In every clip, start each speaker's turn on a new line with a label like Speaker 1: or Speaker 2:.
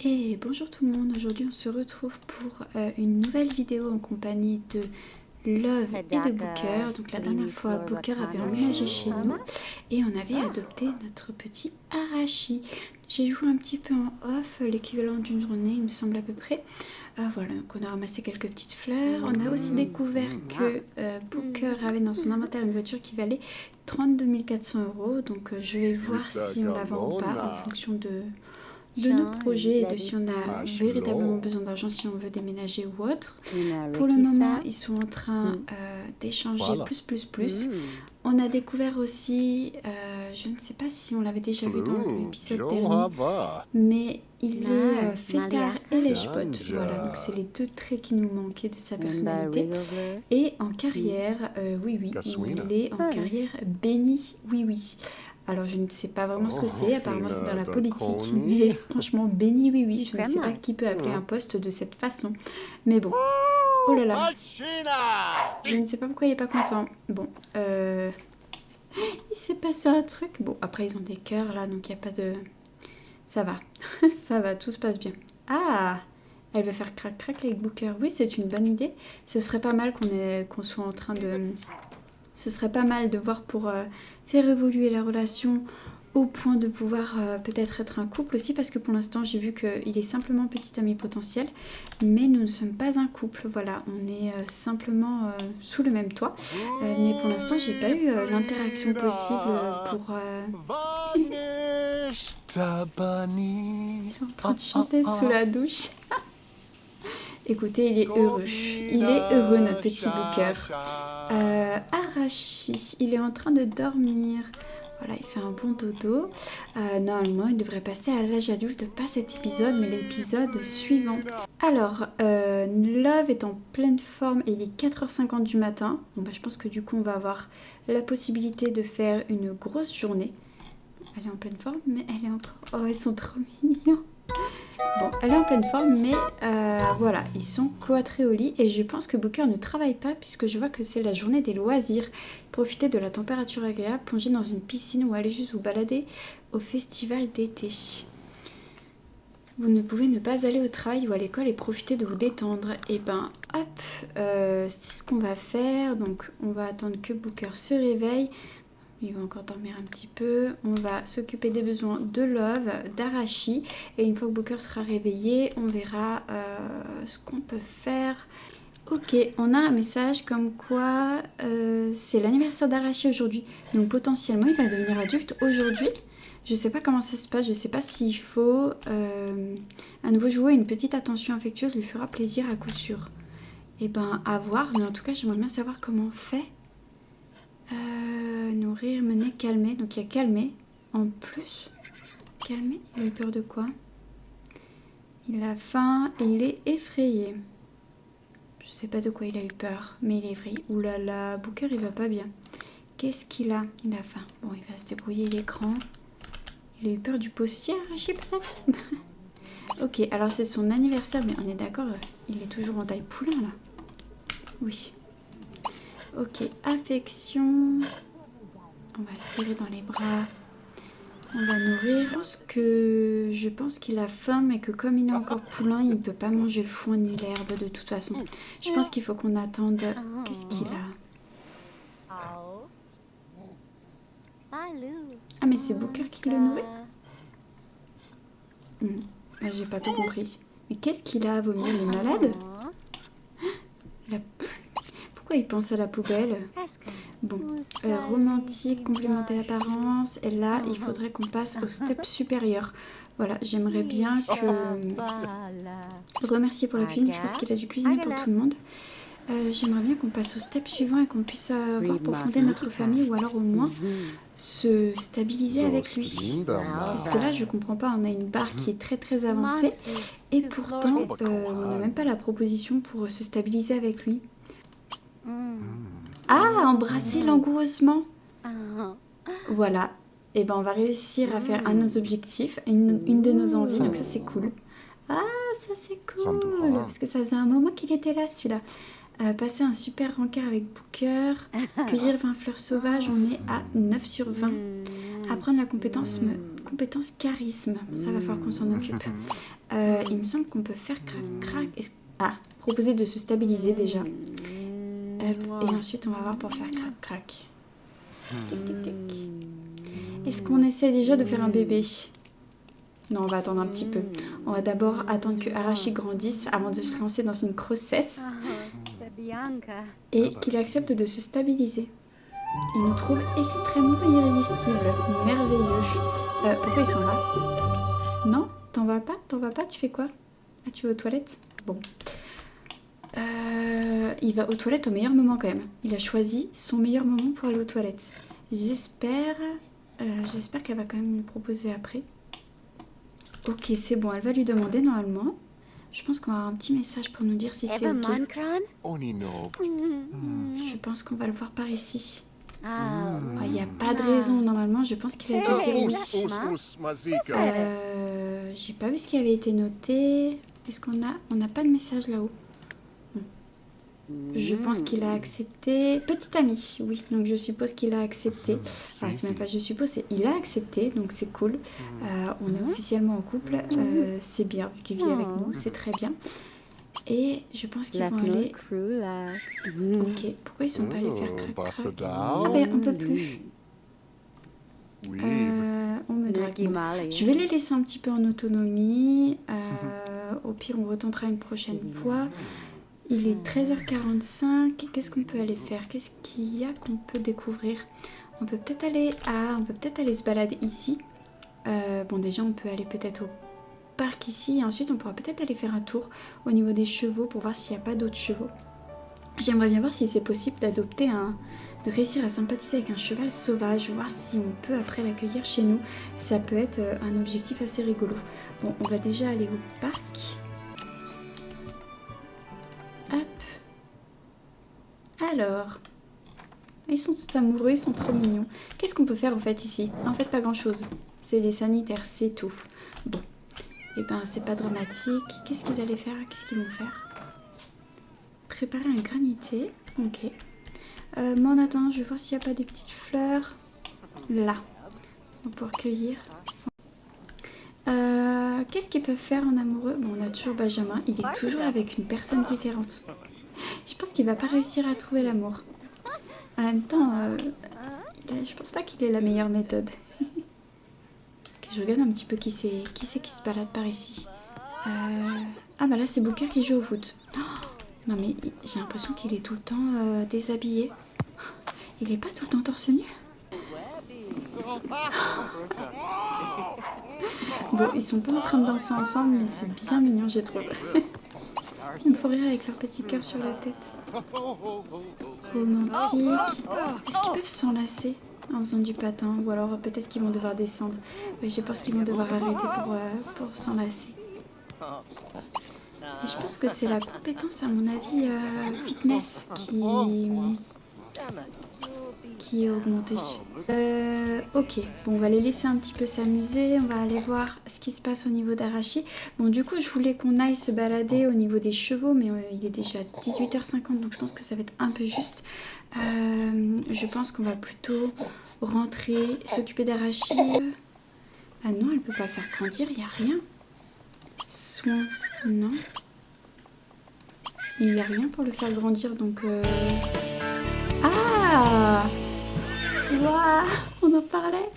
Speaker 1: Et bonjour tout le monde, aujourd'hui on se retrouve pour une nouvelle vidéo en compagnie de Love et de Booker. Donc la dernière fois Booker avait emménagé chez nous et on avait adopté notre petit Arashi. J'ai joué un petit peu en off, l'équivalent d'une journée il me semble à peu près. Voilà, donc on a ramassé quelques petites fleurs. On a aussi découvert que Booker avait dans son inventaire une voiture qui valait 32 400 €. Donc je vais voir si on la vend ou pas en fonction de nos projets et de si on a véritablement besoin d'argent, si on veut déménager ou autre. Pour le moment, ils sont en train d'échanger plus. On a découvert aussi, je ne sais pas si on l'avait déjà vu dans l'épisode dernier, mais il est fêtard et lèche-botte. Voilà, donc c'est les deux traits qui nous manquaient de sa personnalité. Et en carrière, oui, il est en carrière béni, oui. Alors je ne sais pas vraiment ce que c'est, apparemment c'est dans la politique, mais franchement béni oui, je ne sais pas qui peut appeler un poste de cette façon. Mais bon, oh là là, je ne sais pas pourquoi il est pas content. Bon, il s'est passé un truc. Bon, après ils ont des cœurs là, donc il n'y a pas de... Ça va, ça va, tout se passe bien. Ah, elle veut faire crac avec Booker. Oui, c'est une bonne idée. Ce serait pas mal qu'on soit en train de... Ce serait pas mal de voir pour faire évoluer la relation au point de pouvoir peut-être être un couple aussi, parce que pour l'instant j'ai vu qu'il est simplement petit ami potentiel, mais nous ne sommes pas un couple. Voilà, on est simplement sous le même toit, mais pour l'instant j'ai pas eu l'interaction possible pour... Il est en train de chanter sous la douche. Écoutez, il est heureux notre petit Booker. Arashi, il est en train de dormir. Voilà, il fait un bon dodo. Normalement, il devrait passer à l'âge adulte, pas cet épisode, mais l'épisode suivant. Alors, Love est en pleine forme et il est 4h50 du matin. Bon, bah, je pense que du coup, on va avoir la possibilité de faire une grosse journée. Elle est en pleine forme, mais elle est encore... Oh, ils sont trop mignons. Bon, elle est en pleine forme, mais voilà, ils sont cloîtrés au lit et je pense que Booker ne travaille pas puisque je vois que c'est la journée des loisirs. Profitez de la température agréable, plonger dans une piscine ou aller juste vous balader au festival d'été. Vous ne pouvez ne pas aller au travail ou à l'école et profiter de vous détendre. Et ben hop, c'est ce qu'on va faire. Donc on va attendre que Booker se réveille. Il va encore dormir un petit peu. On va s'occuper des besoins de Love, d'Arashi. Et une fois que Booker sera réveillé, on verra ce qu'on peut faire. Ok, on a un message comme quoi c'est l'anniversaire d'Arashi aujourd'hui. Donc potentiellement, il va devenir adulte aujourd'hui. Je ne sais pas comment ça se passe. Je ne sais pas s'il faut un nouveau jouet, une petite attention affectueuse lui fera plaisir à coup sûr. Et ben à voir. Mais en tout cas, j'aimerais bien savoir comment on fait. Nourrir, mener, calmer. Donc il y a calmer en plus. Calmer, il a eu peur de quoi? Il a faim et il est effrayé. Je sais pas de quoi il a eu peur, mais il est effrayé. Ouh là là, Booker il va pas bien. Qu'est-ce qu'il a? Il a faim. Bon, il va se débrouiller l'écran. Il a eu peur du postier, Arashi peut-être. Ok, alors c'est son anniversaire, mais on est d'accord, il est toujours en taille poulain là. Oui. Ok, affection. On va serrer dans les bras. On va nourrir. Je pense qu'il a faim, mais que comme il est encore poulain, il ne peut pas manger le foin ni l'herbe de toute façon. Je pense qu'il faut qu'on attende. Qu'est-ce qu'il a? Ah, mais c'est Booker qui le nourrit? J'ai pas tout compris. Mais qu'est-ce qu'il a à vomir? Il est malade? Pourquoi il pense à la poubelle? Bon, romantique, complémenter l'apparence. Et là, il faudrait qu'on passe au step supérieur. Voilà, j'aimerais bien le remercier pour la cuisine. Je pense qu'il a dû cuisiner pour tout le monde. J'aimerais bien qu'on passe au step suivant et qu'on puisse voir pour fonder notre famille ou alors au moins se stabiliser avec lui. Parce que là, je comprends pas, on a une barre qui est très avancée et pourtant, on n'a même pas la proposition pour se stabiliser avec lui. Ah, embrasser langoureusement. Voilà. Et ben on va réussir à faire un de nos objectifs, une de nos envies, donc ça c'est cool. Ah, ça c'est cool. Parce que ça faisait un moment qu'il était là celui-là. Passer un super rencard avec Booker. Cueillir 20 fleurs sauvages, on est à 9 sur 20. Apprendre la compétence charisme. Ça va falloir qu'on s'en occupe. Il me semble qu'on peut faire crac. Proposer de se stabiliser déjà. Et ensuite on va voir pour faire crac crac. Tic tic tic. Est-ce qu'on essaie déjà de faire un bébé? Non, on va attendre un petit peu. On va d'abord attendre que Arashi grandisse avant de se lancer dans une grossesse. Et qu'il accepte de se stabiliser. Il nous trouve extrêmement irrésistible. Merveilleux. Pourquoi il s'en va? Non? T'en vas pas? Tu fais quoi? Ah, tu vas aux toilettes? Bon. Il va aux toilettes au meilleur moment quand même. Il a choisi son meilleur moment pour aller aux toilettes. J'espère qu'elle va quand même lui proposer après. Ok, c'est bon, elle va lui demander normalement. Je pense qu'on va avoir un petit message pour nous dire si c'est ok. Je pense qu'on va le voir par ici. Il n'y a pas de raison, normalement, je pense qu'il a dû dire oui. J'ai pas vu ce qui avait été noté. Est-ce qu'on a... On n'a pas de message là-haut. Je pense qu'il a accepté. Petit ami, oui. Donc je suppose qu'il a accepté. Enfin, c'est même pas je suppose, c'est il a accepté. Donc c'est cool. On est officiellement en couple. C'est bien vu qu'il vit avec nous. C'est très bien. Et je pense qu'ils vont aller. Ok. Pourquoi ils sont pas allés faire crac crac? Ah ben on peut plus. On me drague. Bon. Je vais les laisser un petit peu en autonomie. Au pire, on retentera une prochaine fois. Il est 13h45. Qu'est-ce qu'on peut aller faire? Qu'est-ce qu'il y a qu'on peut découvrir? On peut peut-être aller se balader ici. Bon, déjà, on peut aller peut-être au parc ici. Et ensuite, on pourra peut-être aller faire un tour au niveau des chevaux pour voir s'il n'y a pas d'autres chevaux. J'aimerais bien voir si c'est possible de réussir à sympathiser avec un cheval sauvage, voir si on peut après l'accueillir chez nous. Ça peut être un objectif assez rigolo. Bon, on va déjà aller au parc. Hop. Alors, ils sont tous amoureux, ils sont trop mignons. Qu'est-ce qu'on peut faire en fait ici? En fait, pas grand-chose. C'est des sanitaires, c'est tout. Bon, et ben c'est pas dramatique. Qu'est-ce qu'ils allaient faire? Qu'est-ce qu'ils vont faire? Préparer un granité. Ok. Moi en attendant, je vais voir s'il n'y a pas des petites fleurs. Là. On va pouvoir cueillir. Qu'est-ce qu'ils peuvent faire en amoureux? Bon, on a toujours Benjamin. Il est toujours avec une personne différente. Je pense qu'il va pas réussir à trouver l'amour. En même temps, je pense pas qu'il ait la meilleure méthode. Ok, je regarde un petit peu qui c'est qui se balade par ici. Ah bah là c'est Booker qui joue au foot. Oh, non mais j'ai l'impression qu'il est tout le temps déshabillé. Il est pas tout le temps torse nu. Bon, ils sont pas en train de danser ensemble, mais c'est bien mignon, je trouve. Ils me font rire avec leur petit cœur sur la tête. Romantique. Est-ce qu'ils peuvent s'enlacer en faisant du patin? Ou alors peut-être qu'ils vont devoir descendre. Oui, je pense qu'ils vont devoir arrêter pour s'enlacer. Et je pense que c'est la compétence, à mon avis, fitness qui est augmentée. Ok, bon, on va les laisser un petit peu s'amuser. On va aller voir ce qui se passe au niveau d'Arashi. Bon, du coup, je voulais qu'on aille se balader au niveau des chevaux, mais il est déjà 18h50, donc je pense que ça va être un peu juste. Je pense qu'on va plutôt rentrer, s'occuper d'Arashi. Ah non, elle peut pas faire grandir, il n'y a rien. Soin, non. Il n'y a rien pour le faire grandir, donc... Ah! Waouh! On en parlait!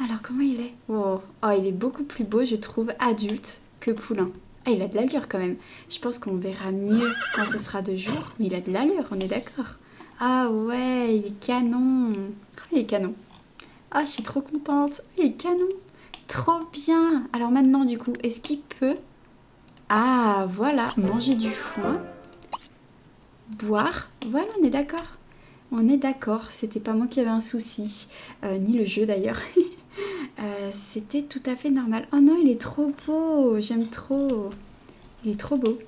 Speaker 1: Alors, comment il est? Oh, il est beaucoup plus beau, je trouve, adulte que poulain. Ah, il a de l'allure quand même. Je pense qu'on verra mieux quand ce sera de jour, mais il a de l'allure, on est d'accord. Ah ouais, il est canon. Oh, il est canon. Ah, je suis trop contente. Il est canon. Trop bien. Alors maintenant, du coup, est-ce qu'il peut... Ah, voilà, manger du foin, boire. Voilà, on est d'accord. On est d'accord, c'était pas moi qui avais un souci, ni le jeu d'ailleurs. C'était tout à fait normal. Oh non, il est trop beau, j'aime trop. Il est trop beau.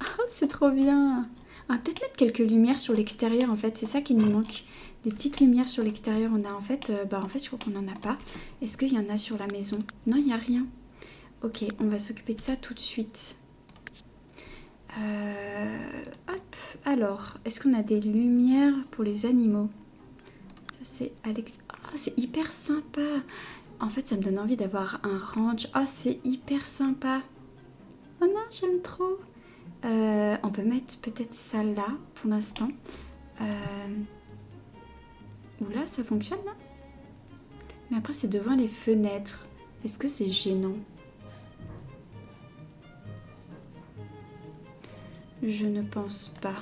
Speaker 1: Oh, c'est trop bien. On va peut-être mettre quelques lumières sur l'extérieur en fait, c'est ça qui nous manque. Des petites lumières sur l'extérieur, on a en fait, je crois qu'on n'en a pas. Est-ce qu'il y en a sur la maison? Non, il n'y a rien. Ok, on va s'occuper de ça tout de suite. Hop, alors, est-ce qu'on a des lumières pour les animaux? Ça c'est Alex. Oh, c'est hyper sympa. En fait, ça me donne envie d'avoir un ranch. Oh, c'est hyper sympa. Oh non, j'aime trop. On peut mettre peut-être ça là pour l'instant. Oula, ça fonctionne là? Mais après, c'est devant les fenêtres. Est-ce que c'est gênant? Je ne pense pas.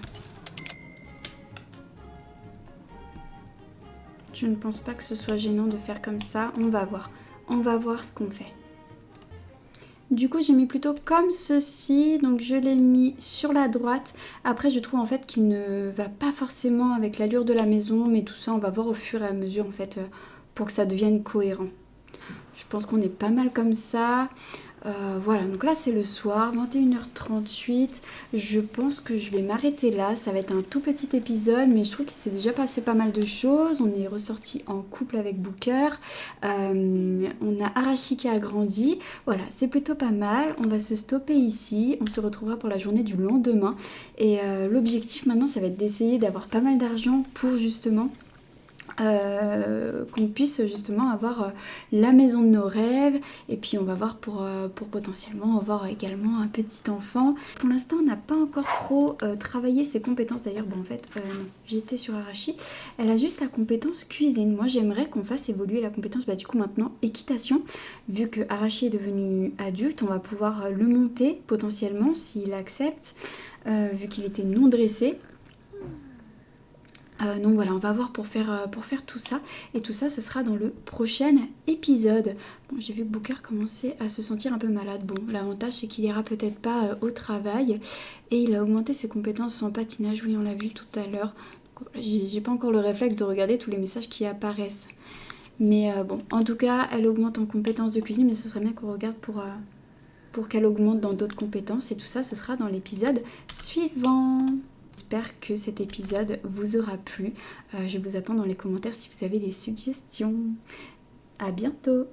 Speaker 1: Je ne pense pas que ce soit gênant de faire comme ça. On va voir. On va voir ce qu'on fait. Du coup, j'ai mis plutôt comme ceci. Donc, je l'ai mis sur la droite. Après, je trouve en fait qu'il ne va pas forcément avec l'allure de la maison. Mais tout ça, on va voir au fur et à mesure en fait pour que ça devienne cohérent. Je pense qu'on est pas mal comme ça. Voilà, donc là c'est le soir, 21h38. Je pense que je vais m'arrêter là. Ça va être un tout petit épisode, mais je trouve qu'il s'est déjà passé pas mal de choses. On est ressorti en couple avec Booker. On a Arashi qui a grandi. Voilà, c'est plutôt pas mal. On va se stopper ici. On se retrouvera pour la journée du lendemain. Et l'objectif maintenant, ça va être d'essayer d'avoir pas mal d'argent pour justement... qu'on puisse justement avoir la maison de nos rêves, et puis on va voir pour potentiellement avoir également un petit enfant. Pour l'instant on n'a pas encore trop travaillé ses compétences, d'ailleurs bon en fait non, j'étais sur Arashi, elle a juste la compétence cuisine. Moi j'aimerais qu'on fasse évoluer la compétence du coup maintenant équitation, vu que Arashi est devenu adulte, on va pouvoir le monter potentiellement s'il accepte, vu qu'il était non dressé. Donc voilà, on va voir pour faire tout ça. Et tout ça, ce sera dans le prochain épisode. Bon, j'ai vu que Booker commençait à se sentir un peu malade. Bon, l'avantage, c'est qu'il ira peut-être pas au travail. Et il a augmenté ses compétences en patinage. Oui, on l'a vu tout à l'heure. J'ai pas encore le réflexe de regarder tous les messages qui apparaissent. Mais bon, en tout cas, elle augmente en compétences de cuisine. Mais ce serait bien qu'on regarde pour qu'elle augmente dans d'autres compétences. Et tout ça, ce sera dans l'épisode suivant. J'espère que cet épisode vous aura plu. Je vous attends dans les commentaires si vous avez des suggestions. À bientôt!